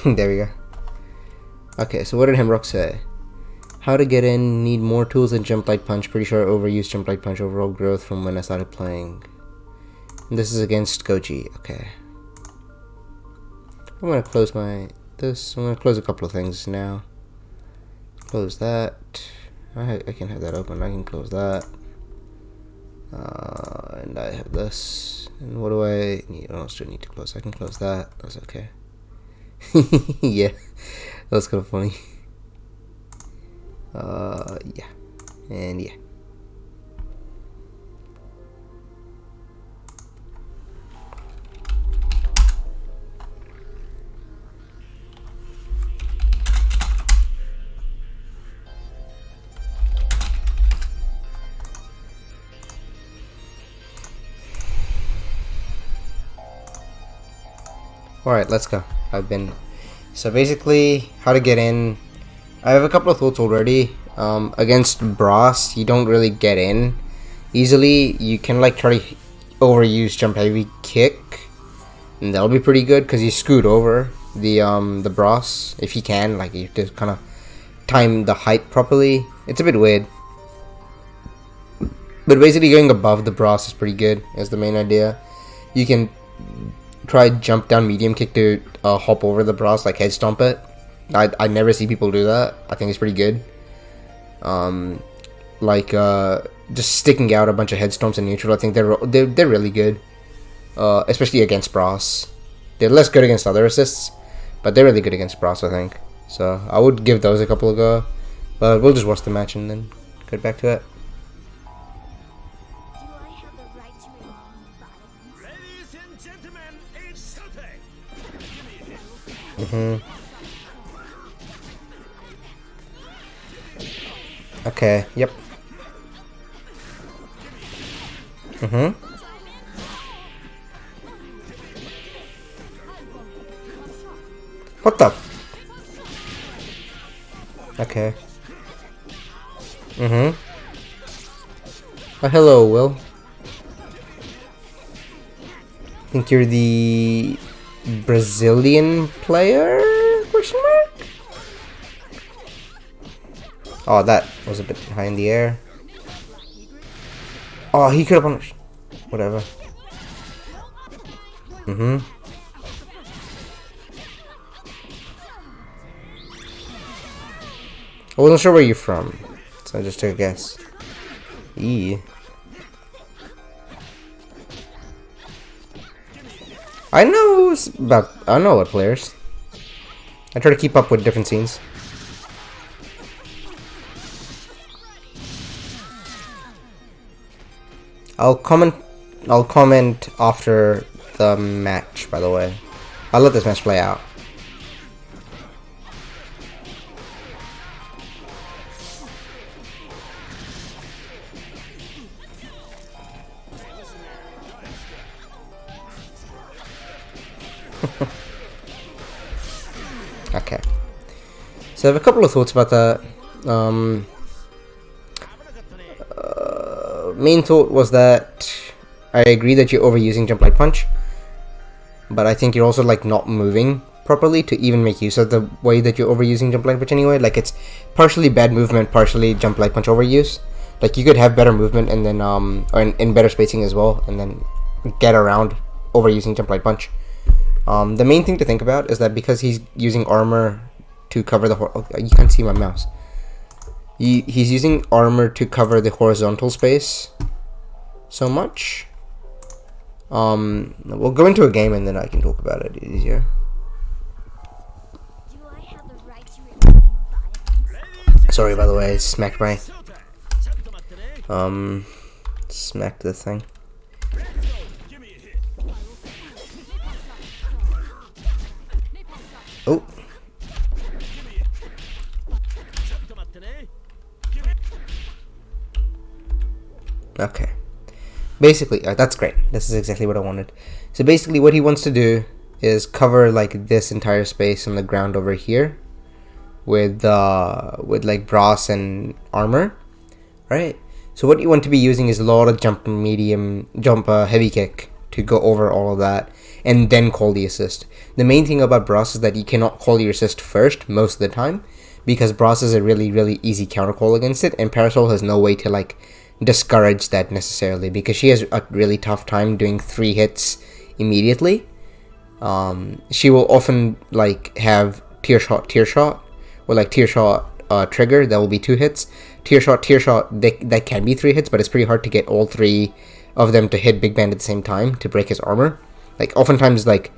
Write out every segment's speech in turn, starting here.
There we go. Okay, so what did Hemrock say? How to get in, need more tools than Jump Light Punch. Pretty sure I overused Jump Light Punch overall growth from when I started playing. And this is against Goji. Okay. I'm gonna close I'm gonna close a couple of things now. Close that. I can have that open. I can close that. And I have this. And what do I need? I still need to close. I can close that. That's okay. Yeah, that's kind of funny. Yeah, and yeah. Alright, let's go. So basically, how to get in. I have a couple of thoughts already. Against Brass, you don't really get in easily. You can like try to overuse Jump Heavy Kick, and that'll be pretty good because you scoot over the Brass if you can. Like you have to kind of time the height properly. It's a bit weird, but basically going above the Brass is pretty good. Is the main idea. You can try jump down medium kick to hop over the Brass, like head stomp it. I never see people do that. I think it's pretty good. Just sticking out a bunch of head stomps in neutral. I think they're really good, especially against Brass. They're less good against other assists, but they're really good against Brass, I think. So I would give those a couple of go. But we'll just watch the match and then get back to it. Okay, yep. What the? Okay. Oh, hello, Will. Think you're the Brazilian player? Question mark? Oh, that was a bit high in the air. Oh, he could have punished. Whatever. I wasn't sure where you're from, so I just took a guess. I know what players. I try to keep up with different scenes. I'll comment after the match, by the way. I'll let this match play out. Okay. So I have a couple of thoughts about that. Main thought was that I agree that you're overusing Jump Light Punch, but I think you're also like not moving properly to even make use of the way that you're overusing Jump Light Punch anyway. Like it's partially bad movement, partially Jump Light Punch overuse. Like you could have better movement and then or in better spacing as well, and then get around overusing Jump Light Punch. The main thing to think about is that because he's using armor to cover the you can't see my mouse. He's using armor to cover the horizontal space so much. We'll go into a game and then I can talk about it easier. Sorry, by the way, I smacked my smacked the thing. Oh. Okay. Basically, that's great. This is exactly what I wanted. So basically what he wants to do is cover like this entire space on the ground over here with like brass and armor, right? So what you want to be using is a lot of jump heavy kick to go over all of that and then call the assist. The main thing about Bros is that you cannot call your assist first most of the time, because Bros is a really easy counter call against it, and Parasol has no way to like discourage that necessarily, because she has a really tough time doing 3 hits immediately. She will often like have tear shot, or like tear shot trigger, that will be 2 hits. Tear shot, that can be 3 hits, but it's pretty hard to get all 3 of them to hit Big Band at the same time to break his armor. Like oftentimes, like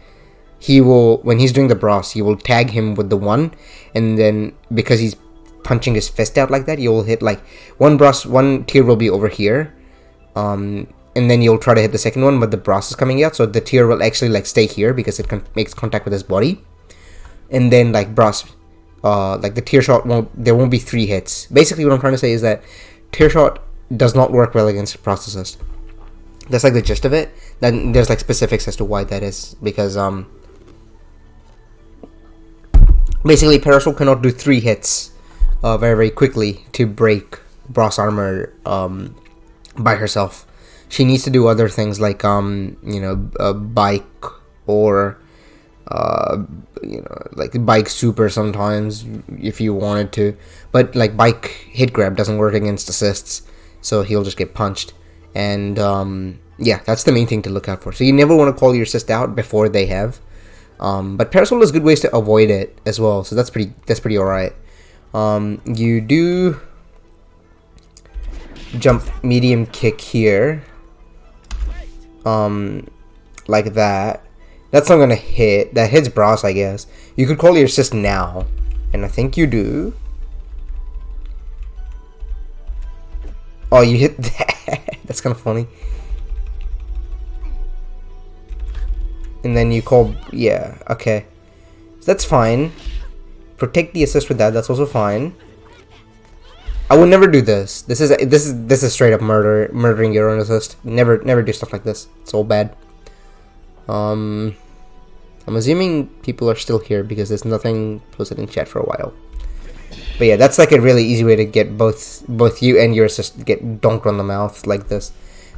he will, when he's doing the Bros, he will tag him with the 1, and then because he's punching his fist out like that, you'll hit like one tier will be over here, and then you'll try to hit the second one, but the Bros is coming out, so the tier will actually like stay here because it makes contact with his body, and then like Bros, like the tear shot there won't be 3 hits. Basically, what I'm trying to say is that tear shot does not work well against Bros assist. That's like the gist of it. Then there's like specifics as to why that is, because basically Parasol cannot do 3 hits very quickly to break Bros armor by herself. She needs to do other things like a bike, or like bike super sometimes if you wanted to, but like bike hit grab doesn't work against assists, so he'll just get punched. And yeah, that's the main thing to look out for. So you never want to call your assist out before they have. But Parasol has good ways to avoid it as well, so that's pretty alright. You do jump medium kick here, like that. That's not gonna hit. That hits Bros, I guess. You could call your assist now, and I think you do. Oh, you hit that. That's kind of funny. And then you call, yeah, okay. So that's fine. Protect the assist with that. That's also fine. I would never do this. This is straight up murdering your own assist. Never do stuff like this. It's all bad. I'm assuming people are still here because there's nothing posted in chat for a while. But yeah, that's like a really easy way to get both you and your assist get donked on the mouth like this.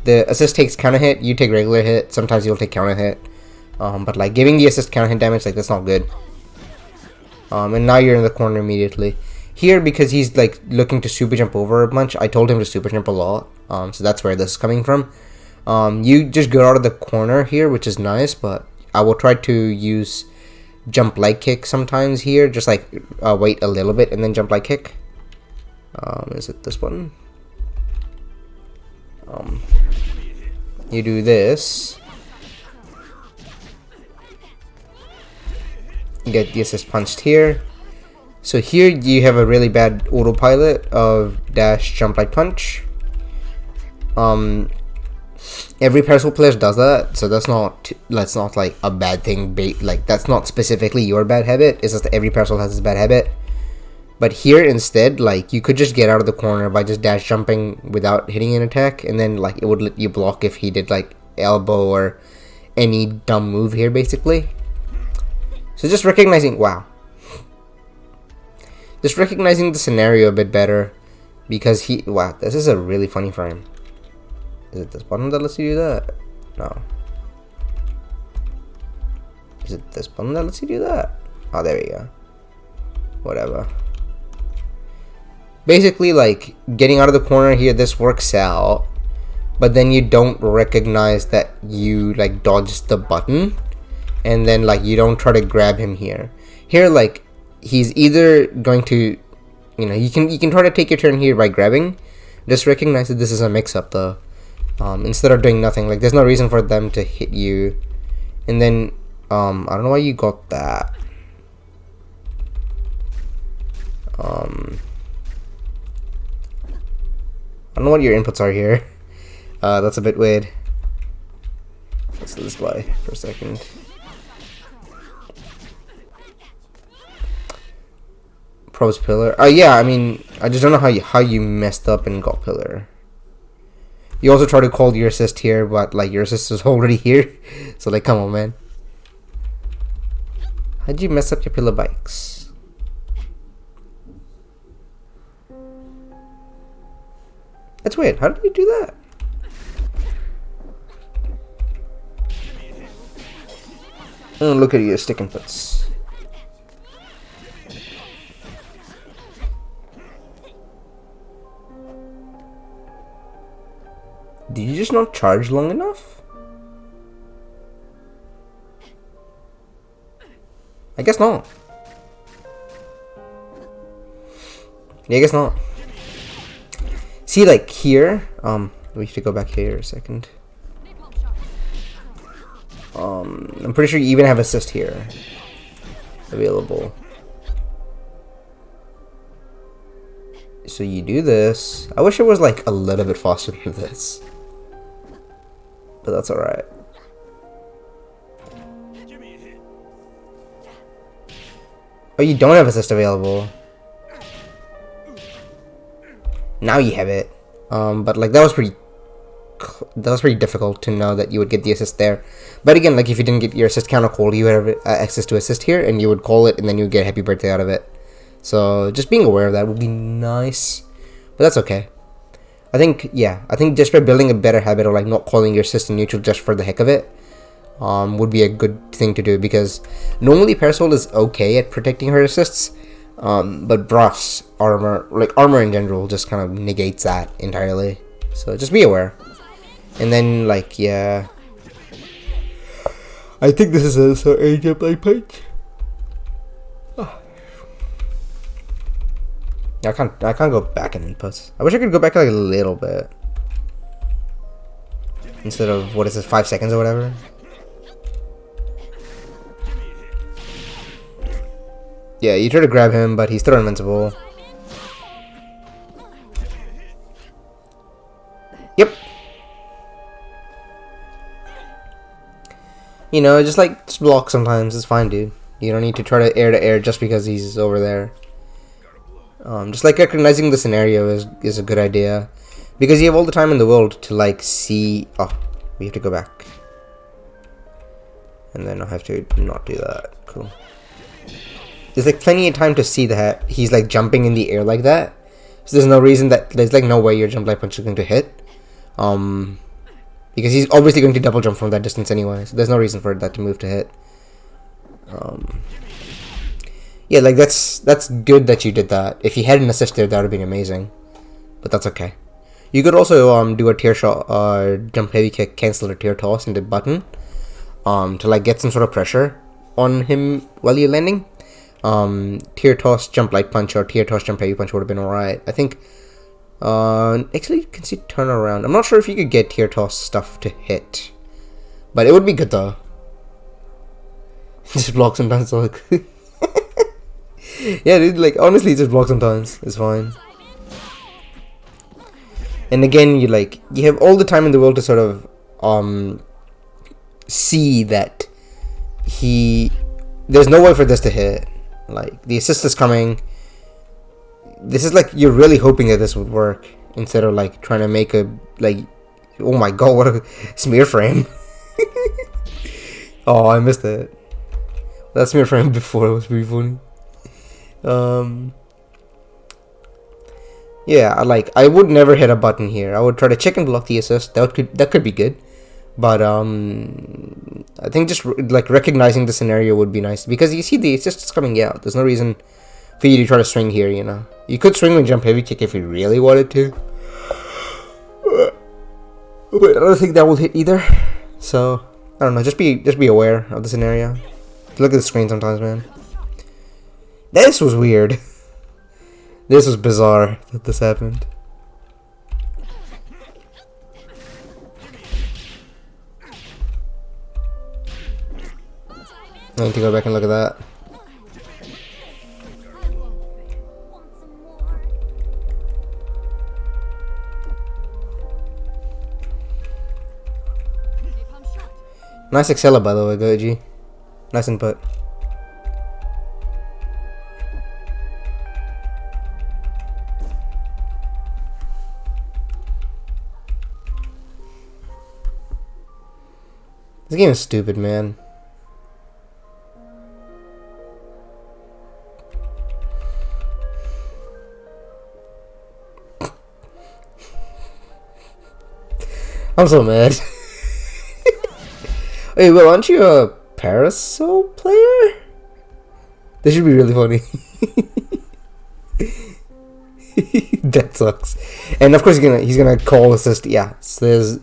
The assist takes counter hit, you take regular hit. Sometimes you'll take counter hit. But like giving the assist counter hit damage, like that's not good. And now you're in the corner immediately. Here, because he's like looking to super jump over a bunch, I told him to super jump a lot. So that's where this is coming from. You just go out of the corner here, which is nice, but I will try to use jump leg kick sometimes here. Just like wait a little bit and then jump leg kick. Is it this one? You do this. Get the assist punched here. So here you have a really bad autopilot of dash, jump, light punch. Every Parasol player does that, so that's not like a bad thing. Like that's not specifically your bad habit. It's just that every Parasol has this bad habit. But here instead, like you could just get out of the corner by just dash jumping without hitting an attack, and then like it would let you block if he did like elbow or any dumb move here, basically. So just recognizing, just recognizing the scenario a bit better, because this is a really funny frame. Is it this button that lets you do that? No. Is it this button that lets you do that? Oh, there we go. Whatever. Basically, like, getting out of the corner here, this works out, but then you don't recognize that you, like, dodged the button, and then, like, you don't try to grab him here. Here, like, he's either going to, you can try to take your turn here by grabbing. Just recognize that this is a mix-up, though. Instead of doing nothing, like, there's no reason for them to hit you. And then, I don't know why you got that. I don't know what your inputs are here. That's a bit weird. Let's display for a second. Pros pillar. Yeah, I mean, I just don't know how you messed up and got pillar. You also try to call your assist here, but like your assist is already here. So like, come on, man. How'd you mess up your pillar bikes? That's weird. How did you do that? And look at your stick inputs. Did you just not charge long enough? I guess not. Yeah, I guess not. See, like here, we have to go back here a second. I'm pretty sure you even have assist here available. So you do this. I wish it was like a little bit faster than this, but that's alright. Oh, you don't have assist available. Now you have it. But like that was pretty difficult to know that you would get the assist there. But again, like if you didn't get your assist counter call, you would have access to assist here, and you would call it, and then you would get happy birthday out of it. So just being aware of that would be nice, but that's okay. I think just by building a better habit of like not calling your assist in neutral just for the heck of it, would be a good thing to do, because normally Parasol is okay at protecting her assists, but Brass armor in general just kind of negates that entirely. So just be aware. And then like yeah, I think this is also a jump punch. I can't go back in inputs. I wish I could go back like a little bit instead of what is it, 5 seconds or whatever. Yeah, you try to grab him, but he's still invincible. Yep. You know, just block sometimes. It's fine, dude. You don't need to try to air just because he's over there. Just like recognizing the scenario is a good idea, because you have all the time in the world to like see. Oh, we have to go back, and then I have to not do that. Cool. There's like plenty of time to see that he's like jumping in the air like that, so there's like no way your jump light punch is going to hit, because he's obviously going to double jump from that distance anyway, so there's no reason for that to move to hit. Yeah, like that's good that you did that. If you had an assist there, that would have been amazing, but that's okay. You could also do a tear shot, jump heavy kick, cancel a tear toss into button, to like get some sort of pressure on him while you're landing. Tear toss, jump light punch, or tear toss, jump heavy punch would have been alright. I think. Actually, you can see turn around. I'm not sure if you could get tear toss stuff to hit, but it would be good though. Just block sometimes, like. Yeah, dude, like honestly, just block sometimes. It's fine. And again, you have all the time in the world to sort of see that there's no way for this to hit. Like the assist is coming. This is like you're really hoping that this would work, instead of like trying to make a like, oh my god, what a smear frame. Oh, I missed it. That smear frame before was pretty funny. Yeah, I would never hit a button here. I would try to check and block the assist. That could be good, but I think just like recognizing the scenario would be nice, because you see the assist is coming out. There's no reason for you to try to swing here. You know, you could swing and jump heavy kick if you really wanted to, but I don't think that will hit either. So I don't know. Just be aware of the scenario. Look at the screen sometimes, man. This was weird. This was bizarre that this happened. I need to go back and look at that. Nice Excella, by the way, Goji. Nice input. This game is stupid, man. I'm so mad. Hey, well, aren't you parasol player? This should be really funny. That sucks. And of course he's gonna call assist. Yeah, so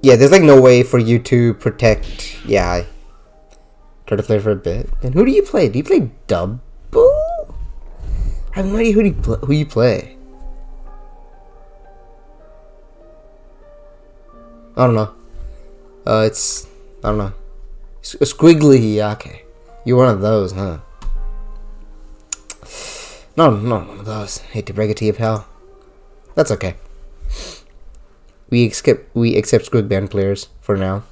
there's like no way for you to protect. Yeah, I try to play for a bit. And who do you play? Do you play double? I have no idea who you play. I don't know. I don't know. Squiggly. Yeah, okay. You're one of those, huh? No, not one of those. Hate to break it to you, pal. That's okay. We accept Squig Band players for now.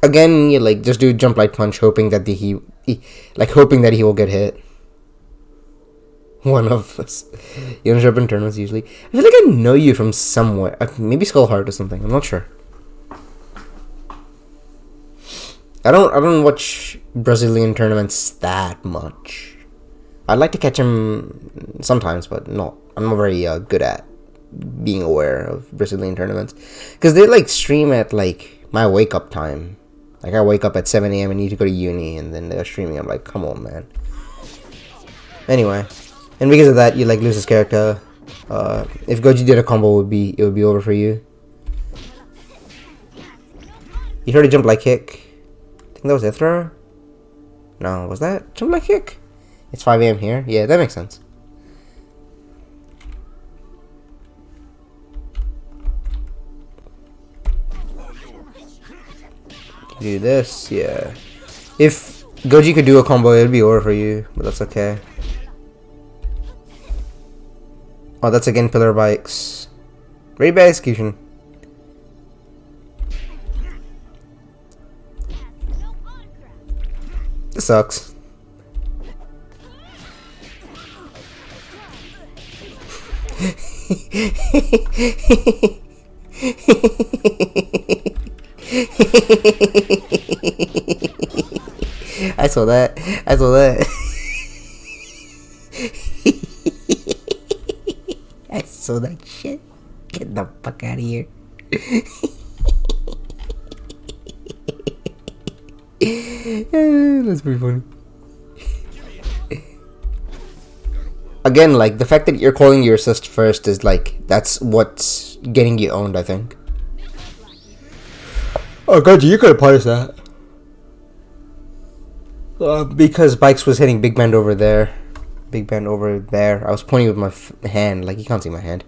Again, you like just do jump light punch, hoping that he will get hit. One of us. You don't show up in tournaments usually. I feel like I know you from somewhere. Maybe Skullheart or something. I'm not sure. I don't watch Brazilian tournaments that much. I'd like to catch them sometimes, but I'm not very good at being aware of Brazilian tournaments, because they like stream at like my wake up time. Like I wake up at 7 a.m. and need to go to uni, and then they're streaming. I'm like, come on, man. Anyway, and because of that, you like lose his character. If Goji did a combo, it would be over for you. You heard a jump like kick. I think that was Ithra. No, was that jump like kick? It's 5 a.m. here. Yeah, that makes sense. Do this, yeah. If Goji could do a combo, it'd be over for you, but that's okay. Oh, that's again pillar bikes. Very bad execution. This sucks. I saw that. I saw that shit. Get the fuck out of here. That's pretty funny. Again, like, the fact that you're calling your assist first is like, that's what's getting you owned, I think. Oh god, you could have punished that. Because Bikes was hitting Big Band over there. I was pointing with my hand, like you can't see my hand.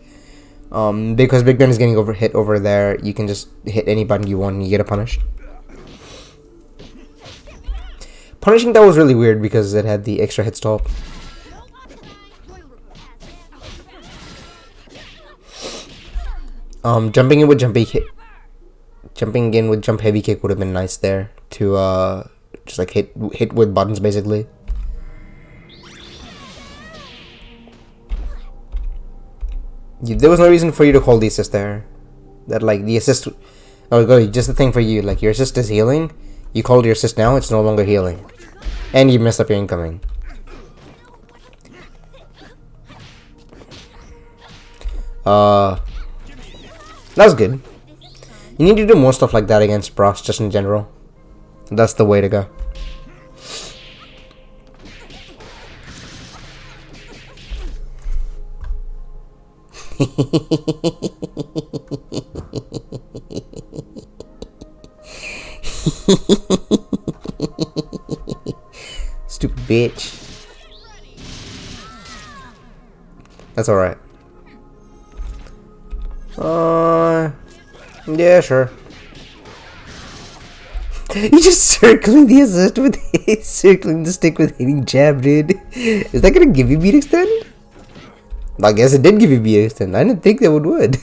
Because Big Ben is getting hit over there, you can just hit any button you want and you get a punish. Punishing that was really weird because it had the extra hit stop. Jumping in with jump heavy kick would have been nice there to just like hit with buttons basically. There was no reason for you to call the assist there. That like the assist. Oh, go just the thing for you. Like your assist is healing. You called your assist now. It's no longer healing, and you messed up your incoming. That was good. You need to do more stuff like that against Bros, just in general. That's the way to go. Stupid bitch. That's alright. Yeah, sure. You just circling the assist with circling the stick with hitting jab, dude. Is that gonna give you beat extend? I guess it did give you beat extend. I didn't think that would.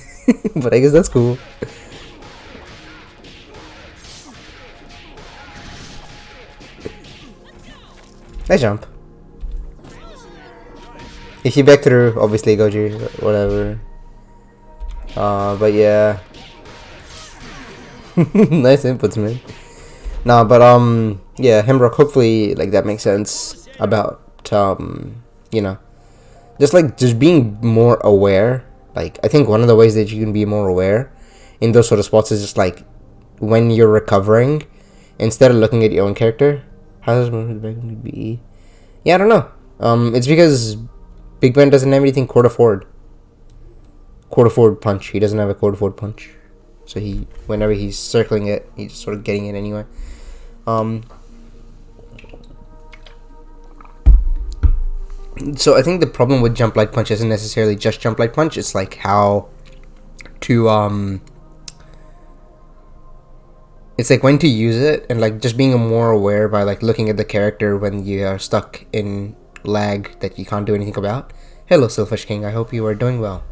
But I guess that's cool. Nice jump. If you back through, obviously Goji, whatever. But yeah. Nice inputs, man. Nah, but yeah, Hembrock, hopefully like that makes sense about you know, just being more aware. Like I think one of the ways that you can be more aware in those sort of spots is just like when you're recovering, instead of looking at your own character, how does movement be? Yeah, I don't know. It's because Big Ben doesn't have anything quarter forward. Quarter forward punch. He doesn't have a quarter forward punch. So whenever he's circling it, he's sort of getting it anyway. So I think the problem with jump light punch isn't necessarily just jump light punch. It's like how to it's like when to use it, and like just being more aware by like looking at the character when you are stuck in lag that you can't do anything about. Hello, Silfish King. I hope you are doing well.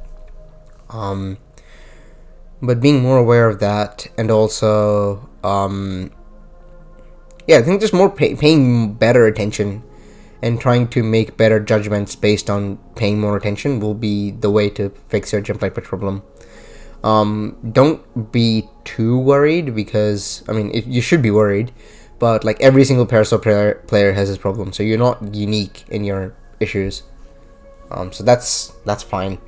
But being more aware of that, and also yeah, I think just more paying better attention and trying to make better judgments based on paying more attention will be the way to fix your jump light punch problem. Don't be too worried, because I mean you should be worried, but like every single Parasol player has this problem, so you're not unique in your issues. So that's fine.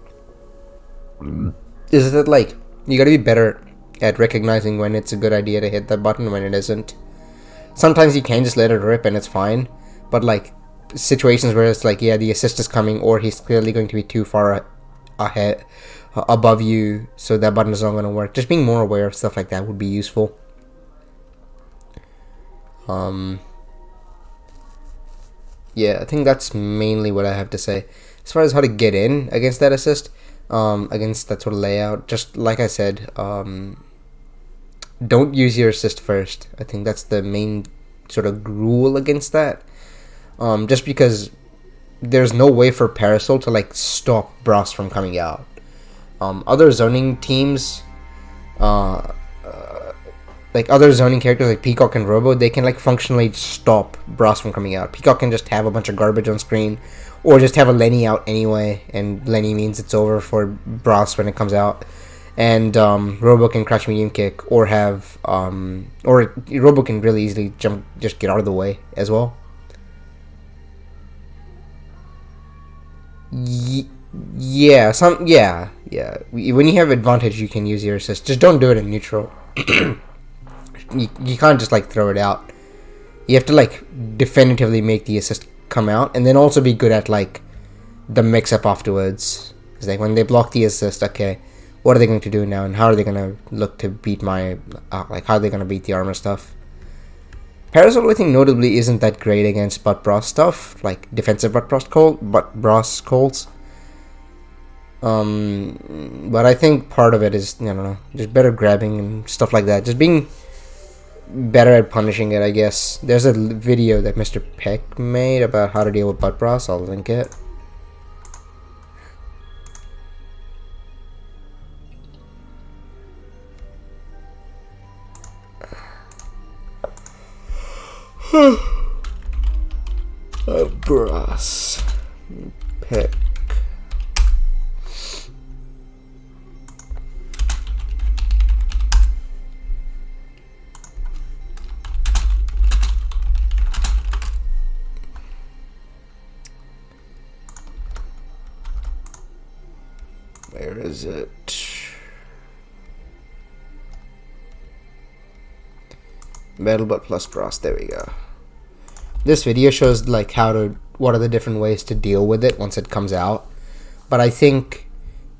Is that like you gotta be better at recognizing when it's a good idea to hit that button and when it isn't. Sometimes you can just let it rip and it's fine, but like situations where it's like, yeah, the assist is coming, or he's clearly going to be too far ahead above you, so that button is not going to work. Just being more aware of stuff like that would be useful. Yeah, I think that's mainly what I have to say as far as how to get in against that assist, against that sort of layout. Just like I said, don't use your assist first. I think that's the main sort of rule against that. Just because there's no way for Parasol to like stop Brass from coming out. Other zoning teams, like other zoning characters like Peacock and Robo, they can like functionally stop Brass from coming out. Peacock can just have a bunch of garbage on screen, or just have a Lenny out anyway, and Lenny means it's over for Brass when it comes out. And Robo can crouch medium kick, or have or Robo can really easily just get out of the way as well. Yeah. When you have advantage, you can use your assist. Just don't do it in neutral. you can't just like throw it out. You have to like definitively make the assist come out, and then also be good at like the mix up afterwards. It's like when they block the assist, okay, what are they going to do now, and how are they going to look to beat my like how are they going to beat the armor stuff? Parasol, I think, notably isn't that great against butt brass stuff, like defensive butt brass calls. But I think part of it is, I don't know, just better grabbing and stuff like that. Just being better at punishing it, I guess. There's a video that Mr. Peck made about how to deal with butt brass. I'll link it. Brass Peck. Where is it? Metalbutt plus brass. There we go. This video shows like what are the different ways to deal with it once it comes out. But I think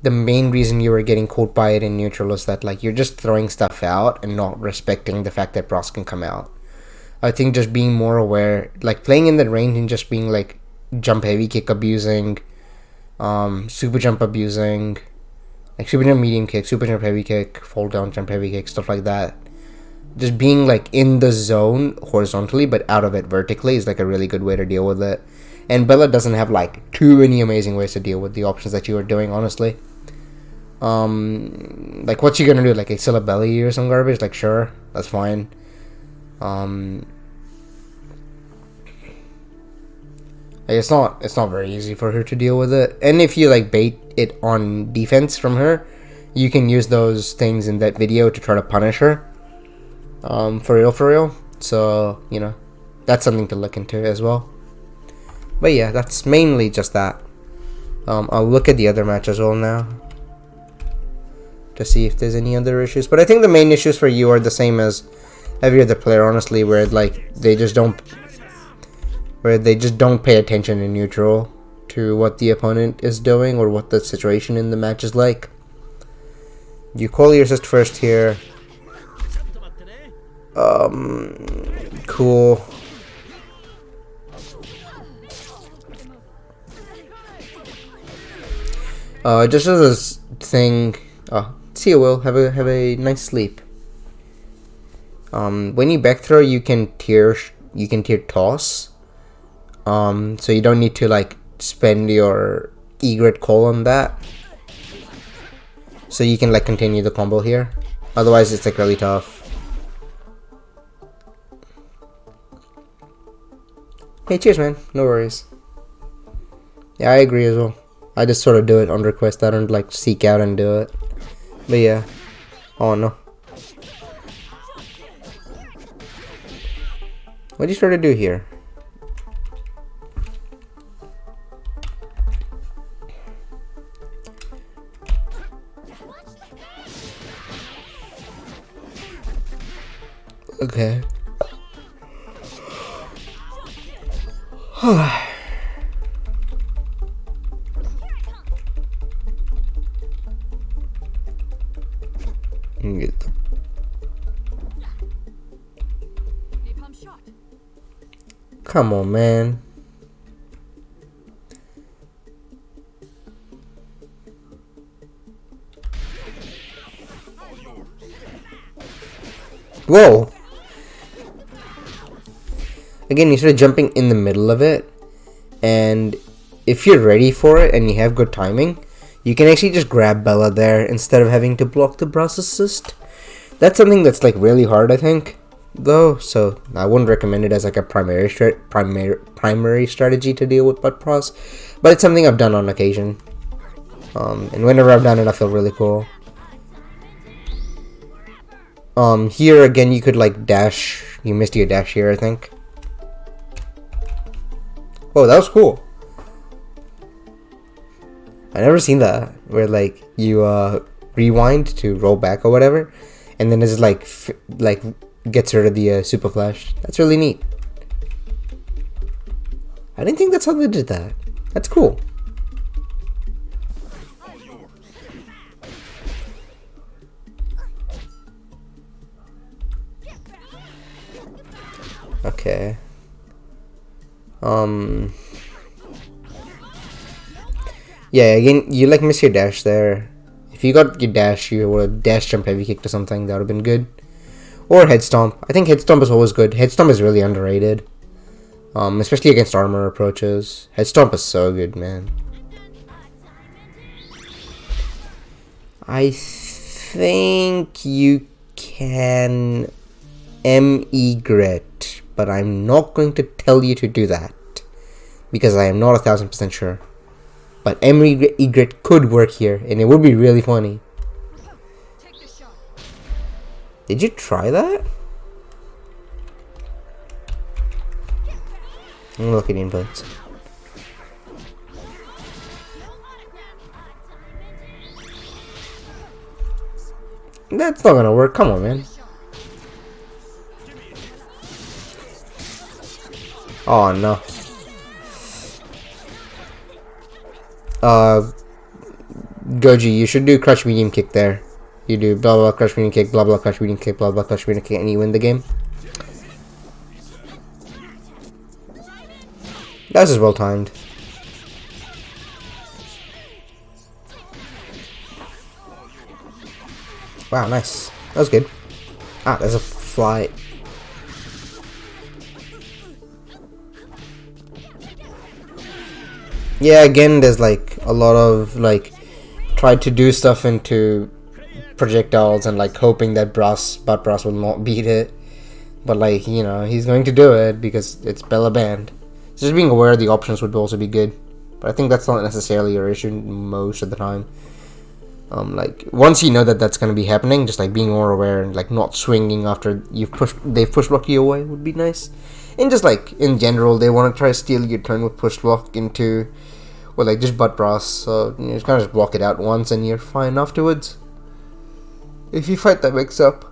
the main reason you were getting caught by it in neutral is that like you're just throwing stuff out and not respecting the fact that brass can come out. I think just being more aware, like playing in that range and just being like jump heavy kick abusing, super jump abusing, like super jump medium kick, super jump heavy kick, fall down jump heavy kick, stuff like that. Just being like in the zone horizontally but out of it vertically is like a really good way to deal with it. And Bella doesn't have like too many amazing ways to deal with the options that you were doing, honestly. Like what's she gonna do? Like Axilla belly or some garbage? Like sure, that's fine. It's not very easy for her to deal with it. And if you like bait it on defense from her, you can use those things in that video to try to punish her. For real. So, you know, that's something to look into as well. But yeah, that's mainly just that. I'll look at the other match as well now. to see if there's any other issues. But I think the main issues for you are the same as every other player, honestly, where like they just don't pay attention in neutral to what the opponent is doing or what the situation in the match is like. You call your assist first here. Cool. Just as a thing. See you, Will. Have a nice sleep. When you back throw, you can tier toss. So you don't need to like spend your egret call on that. So you can like continue the combo here. Otherwise, it's like really tough. Hey, cheers, man. No worries. Yeah, I agree as well. I just sort of do it on request. I don't like seek out and do it. But yeah. Oh no. What are you trying to do here? Okay. Get them. Come on, man. Whoa. Again, you start jumping in the middle of it, and if you're ready for it and you have good timing, you can actually just grab Bella there instead of having to block the brass assist. That's something that's like really hard, I think, though. So I wouldn't recommend it as like a primary strategy to deal with butt pros, but it's something I've done on occasion. And whenever I've done it, I feel really cool. Here again, you could like dash. You missed your dash here, I think. Whoa, that was cool. I never seen that where like you rewind to roll back or whatever, and then it's like gets rid of the super flash. That's really neat. I didn't think that's how they did that. That's cool. Okay. Yeah, again, you like miss your dash there. If you got your dash, you would have dash jump heavy kick to something, that would have been good. Or head stomp. I think head stomp is always good. Head stomp is really underrated. Especially against armor approaches. Head stomp is so good, man. I think you can egret, but I'm not going to tell you to do that because I am not 1000% sure. But egret could work here, and it would be really funny. Did you try that? I'm gonna look at the inputs. That's not gonna work. Come on, man. Oh no. Goji, you should do crush medium kick there. You do blah blah crush medium kick, blah blah crush medium kick, blah blah crush medium kick, and you win the game. That was well timed. Wow, nice. That was good. Ah, there's a fly. Yeah, again, there's like a lot of like tried to do stuff into projectiles and like hoping that butt brass will not beat it, but like, you know, he's going to do it because it's Bella banned. So just being aware of the options would also be good, but I think that's not necessarily your issue most of the time. Like once you know that that's going to be happening, just like being more aware and like not swinging after they've push blocked you away would be nice. And just like in general, they want to try to steal your turn with push block into, well, like just butt brass. So you know, just kind of just block it out once and you're fine afterwards. if you fight that mix up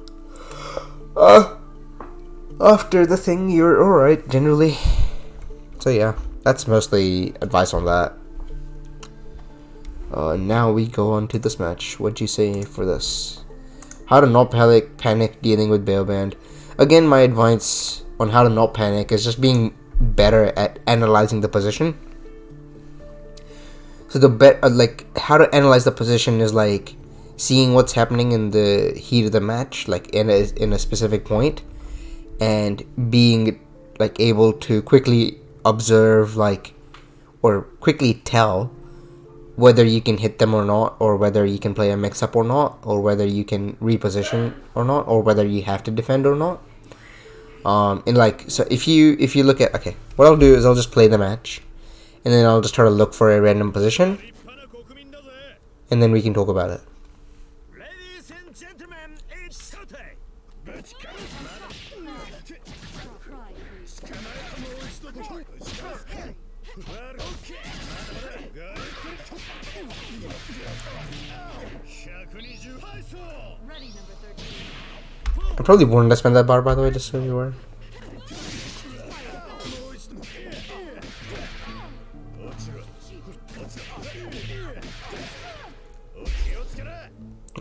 after the thing, you're alright generally. So yeah, that's mostly advice on that. Now we go on to this match. What'd you say for this? How to not panic dealing with Bailband. Again, my advice on how to not panic is just being better at analyzing the position. So how to analyze the position is like seeing what's happening in the heat of the match, like in a specific point, and being like able to quickly observe or quickly tell whether you can hit them or not, or whether you can play a mix-up or not, or whether you can reposition or not, or whether you have to defend or not. So if you look at, okay, what I'll do is I'll just play the match, and then I'll just try to look for a random position, and then we can talk about it. Ladies and gentlemen, it's showtime. I probably wouldn't have spent that bar, by the way, just so you were.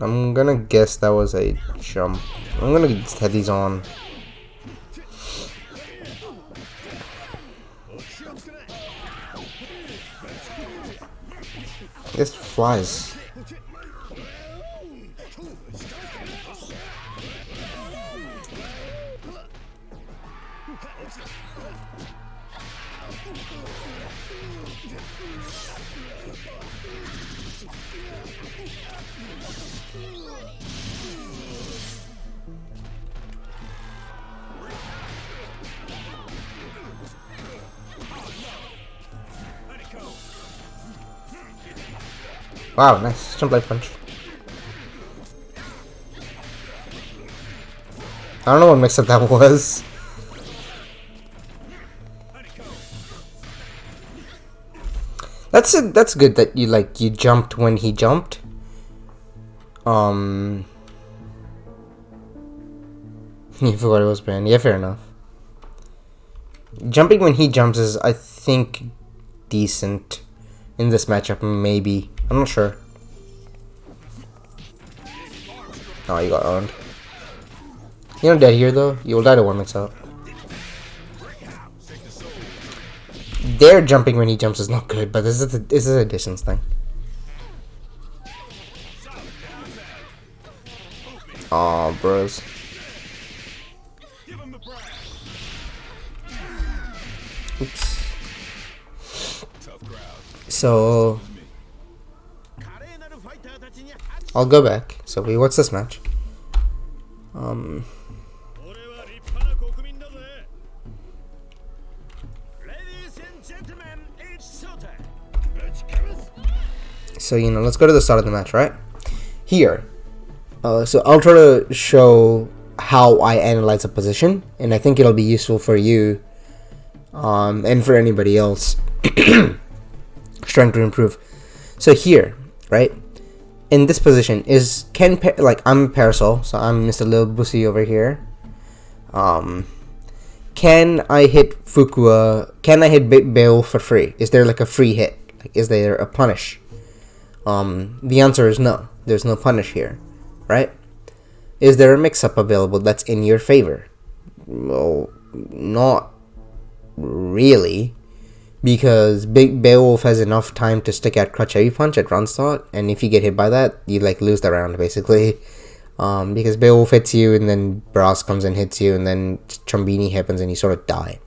I'm gonna guess that was a jump. I'm gonna just head these on. This flies. Wow, nice jump light punch. I don't know what mix-up that was. That's good that you jumped when he jumped. You forgot it was banned. Yeah, fair enough. Jumping when he jumps is, I think, decent in this matchup. Maybe, I'm not sure. Oh, you got owned. You're not dead here though. You will die to one mix-up. Their jumping when he jumps is not good, but this is a distance thing. Aw, bros. Oops. So I'll go back. So what's this match? So, let's go to the start of the match, right? Here. So I'll try to show how I analyze a position, and I think it'll be useful for you, and for anybody else trying to improve. So here, right? In this position I'm Parasol, so I'm Mr. Lil Bussy over here. Can I hit Fukua? Can I hit Beowulf for free? Is there a free hit? Is there a punish? The answer is no. There's no punish here, right? Is there a mix-up available that's in your favor? Well, not really, because Big Beowulf has enough time to stick out Crutch Heavy Punch at run start, and if you get hit by that, you lose the round basically. Because Beowulf hits you, and then Brass comes and hits you, and then Trombini happens, and you sort of die.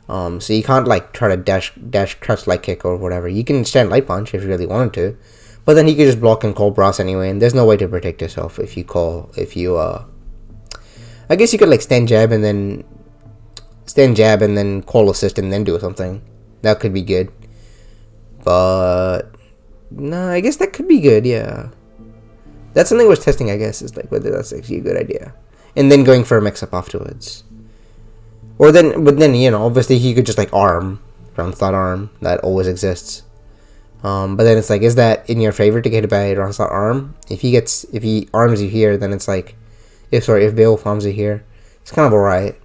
So you can't try to dash Crutch Light Kick or whatever. You can stand Light Punch if you really wanted to, but then he could just block and call Brass anyway, and there's no way to protect yourself if you I guess you could stand jab and then call assist and then do something. That could be good. But no, I guess that could be good, yeah. That's something worth testing, I guess, is whether that's actually a good idea. And then going for a mix-up afterwards. But then, obviously he could just arm, round start arm, that always exists. But then it's like, is that in your favor to get hit by onslaught arm? If he arms you here, then it's like, if Beowulf arms you here, it's kind of alright.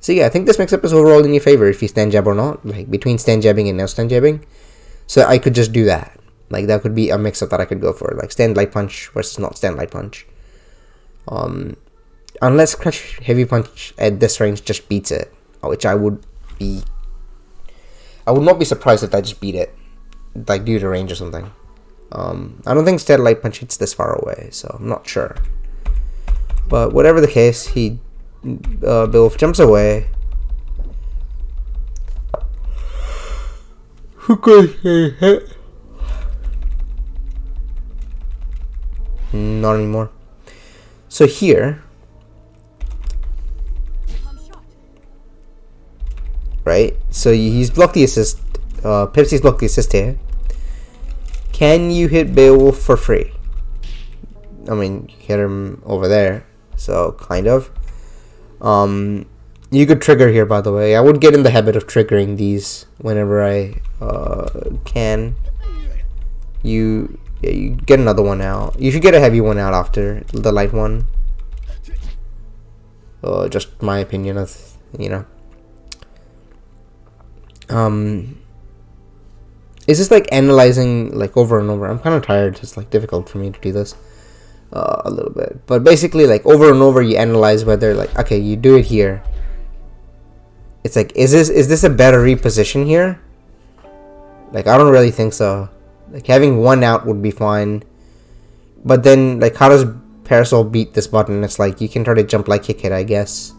So yeah, I think this mix-up is overall in your favor if you stand jab or not, like between stand jabbing and no stand jabbing. So I could just do that. Like that could be a mix-up that I could go for, like stand light punch versus not stand light punch. Unless crush heavy punch at this range just beats it, which I would not be surprised if I just beat it, like due to range or something. I don't think stand light punch hits this far away, so I'm not sure. But whatever the case, Beowulf jumps away. Not anymore. So here, right? So he's blocked the assist. Pepsi's blocked the assist here. Can you hit Beowulf for free? I mean, you hit him over there, so kind of. You could trigger here, by the way. I would get in the habit of triggering these whenever I can. You get another one out. You should get a heavy one out after the light one. Just my opinion of, Is this like analyzing like over and over? I'm kind of tired. It's like difficult for me to do this a little bit. But basically, like over and over, you analyze whether like, okay, you do it here. It's like, is this a better reposition here? Like, I don't really think so. Like having one out would be fine. But then like, how does Parasol beat this button? It's like you can try to jump like kick it, I guess.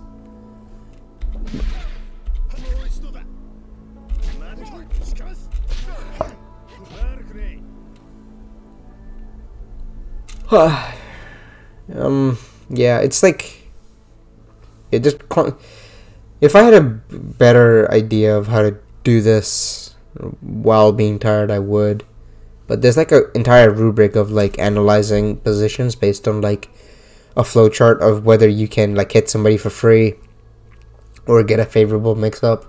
Yeah, it's like it just if I had a better idea of how to do this while being tired, I would. But there's like an entire rubric of like analyzing positions based on like a flowchart of whether you can like hit somebody for free or get a favorable mix-up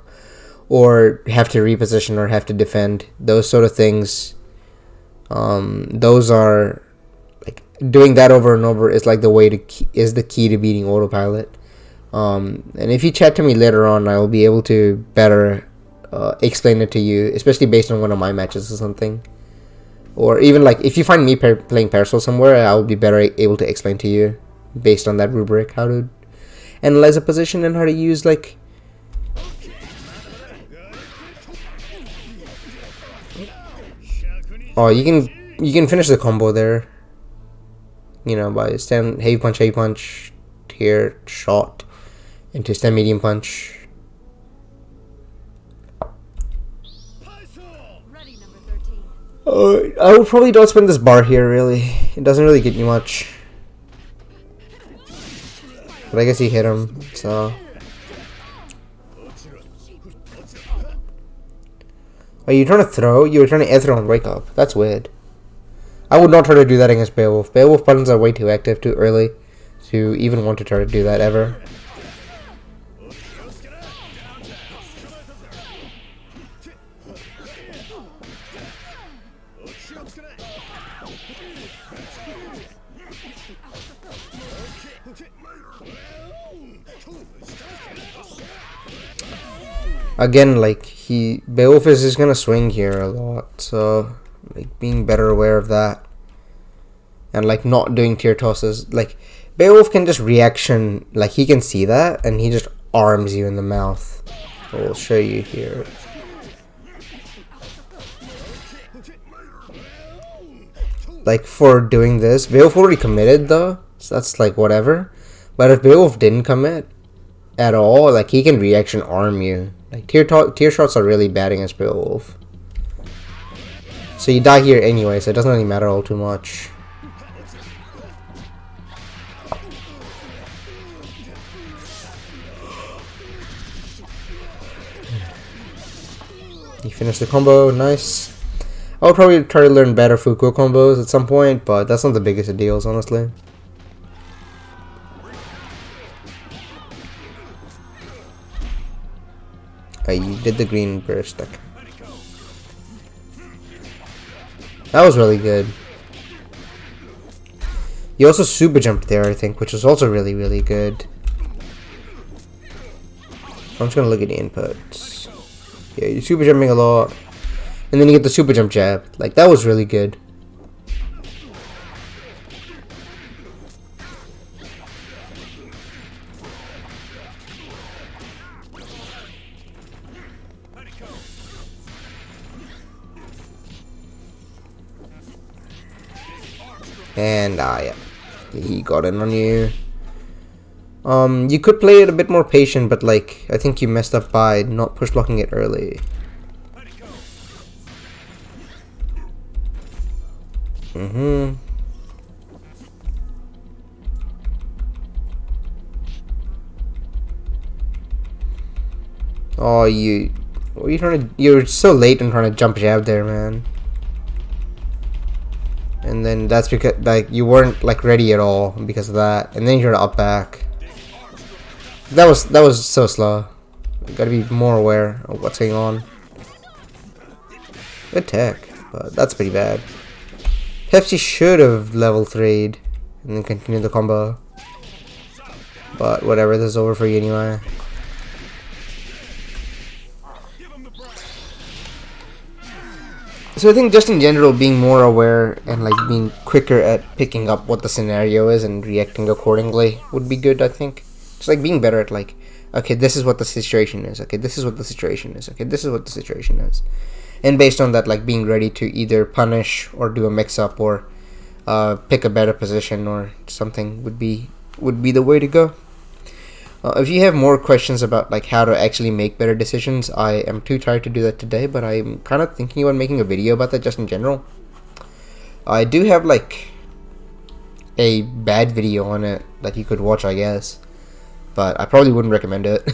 or have to reposition or have to defend. Those sort of things. Those are like doing that over and over is like is the key to beating autopilot. And if you chat to me later on, I will be able to better explain it to you, especially based on one of my matches or something. Or even like if you find me playing Parasol somewhere, I will be better able to explain to you based on that rubric how to analyze a position and how to use like. Oh, you can finish the combo there. By stand heavy punch, tier shot into stand medium punch. I would probably don't spend this bar here, really. It doesn't really get you much. But I guess he hit him, so. Are you trying to throw? You were trying to air throw and wake up. That's weird. I would not try to do that against Beowulf. Beowulf buttons are way too active, too early to even want to try to do that ever. Again, like Beowulf is just gonna swing here a lot, so like being better aware of that, and like not doing tier tosses. Like Beowulf can just reaction, like he can see that, and he just arms you in the mouth. I'll show you here. Like for doing this, Beowulf already committed though, so that's like whatever. But if Beowulf didn't commit at all, like he can reaction arm you. Like tier shots are really bad against Beowulf. So you die here anyway, so it doesn't really matter all too much. You finish the combo, nice. I would probably try to learn better Fuku combos at some point, but that's not the biggest of deals, honestly. You did the green burst. Okay. That was really good. You also super jumped there, I think, which was also really, really good. I'm just gonna look at the inputs. Yeah, you're super jumping a lot. And then you get the super jump jab. Like, that was really good. And, yeah. He got in on you. You could play it a bit more patient, but, like, I think you messed up by not push blocking it early. Oh, what are you trying to... You're so late in trying to jump jab there, man. And then that's because, like, you weren't, like, ready at all because of that. And then you're up back. That was so slow. You gotta be more aware of what's going on. Good tech, but that's pretty bad. Pepsi should have level 3'd and then continued the combo. But whatever, this is over for you anyway. So I think just in general, being more aware and like being quicker at picking up what the scenario is and reacting accordingly would be good, I think. Just like being better at like, okay, this is what the situation is. Okay, this is what the situation is. Okay, this is what the situation is. And based on that, like being ready to either punish or do a mix-up or pick a better position or something would be the way to go. If you have more questions about like how to actually make better decisions, I am too tired to do that today, but I'm kind of thinking about making a video about that just in general. I do have like a bad video on it that you could watch, I guess, but I probably wouldn't recommend it.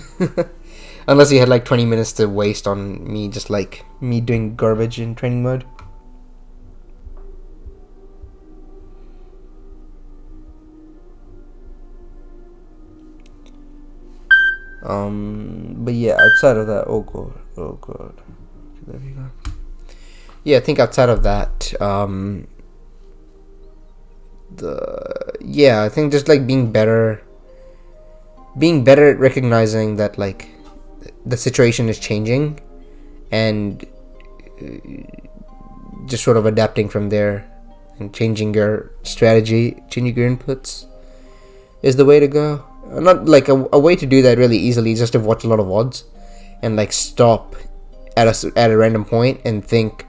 Unless you had like 20 minutes to waste on me just like me doing garbage in training mode. But yeah, outside of that, oh god, there we go. Yeah, I think outside of that, I think just like being better at recognizing that like the situation is changing and just sort of adapting from there and changing your strategy, changing your inputs is the way to go. Not like a way to do that really easily is just to watch a lot of VODs and like stop at a random point and think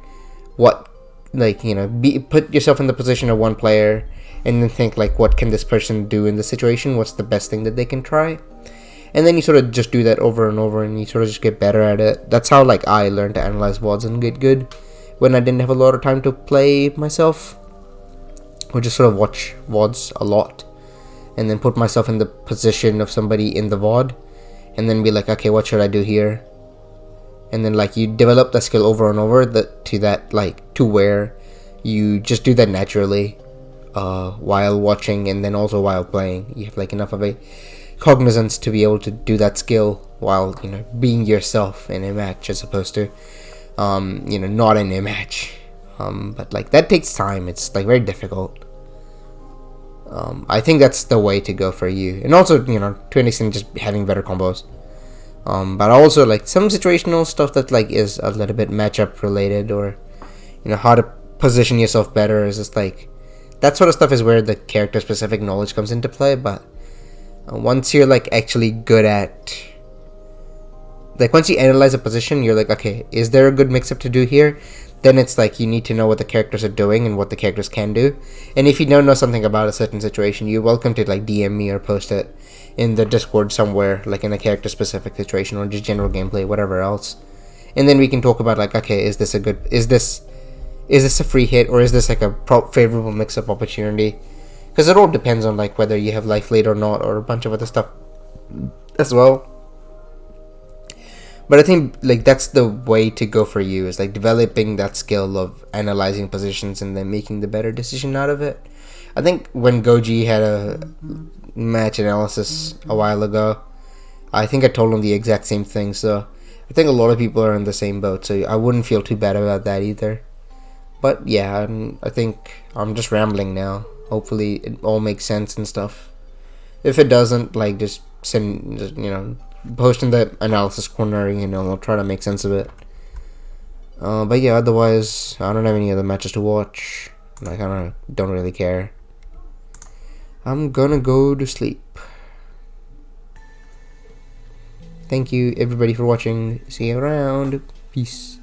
what, like, you know, put yourself in the position of one player and then think like what can this person do in the situation, what's the best thing that they can try, and then you sort of just do that over and over and you sort of just get better at it. That's how like I learned to analyze VODs and get good when I didn't have a lot of time to play myself, or just sort of watch VODs a lot and then put myself in the position of somebody in the VOD and then be like, okay, what should I do here? And then like you develop that skill over and over to where you just do that naturally while watching and then also while playing. You have like enough of a cognizance to be able to do that skill while, you know, being yourself in a match as opposed to not in a match. But like that takes time. It's like very difficult. I think that's the way to go for you, and also, you know, to an extent, just having better combos. But also like some situational stuff that like is a little bit matchup related, or you know, how to position yourself better is just like that sort of stuff is where the character specific knowledge comes into play. But once you're like actually good at, like once you analyze a position, you're like, okay, is there a good mix-up to do here? Then it's like you need to know what the characters are doing and what the characters can do. And if you don't know something about a certain situation, you're welcome to like DM me or post it in the Discord somewhere, like in a character specific situation or just general gameplay, whatever else. And then we can talk about like, okay, is this a free hit, or is this like a favorable mix-up opportunity? Because it all depends on like whether you have life lead or not, or a bunch of other stuff as well. But I think like that's the way to go for you, is like developing that skill of analyzing positions and then making the better decision out of it. I think when Goji had a match analysis a while ago, I think I told him the exact same thing. So I think a lot of people are in the same boat, so I wouldn't feel too bad about that either. But yeah, I think I'm just rambling now. Hopefully it all makes sense and stuff. If it doesn't, like, just send, just, post in the analysis corner, I'll try to make sense of it. But yeah, otherwise, I don't have any other matches to watch. Like, I don't really care. I'm gonna go to sleep. Thank you, everybody, for watching. See you around. Peace.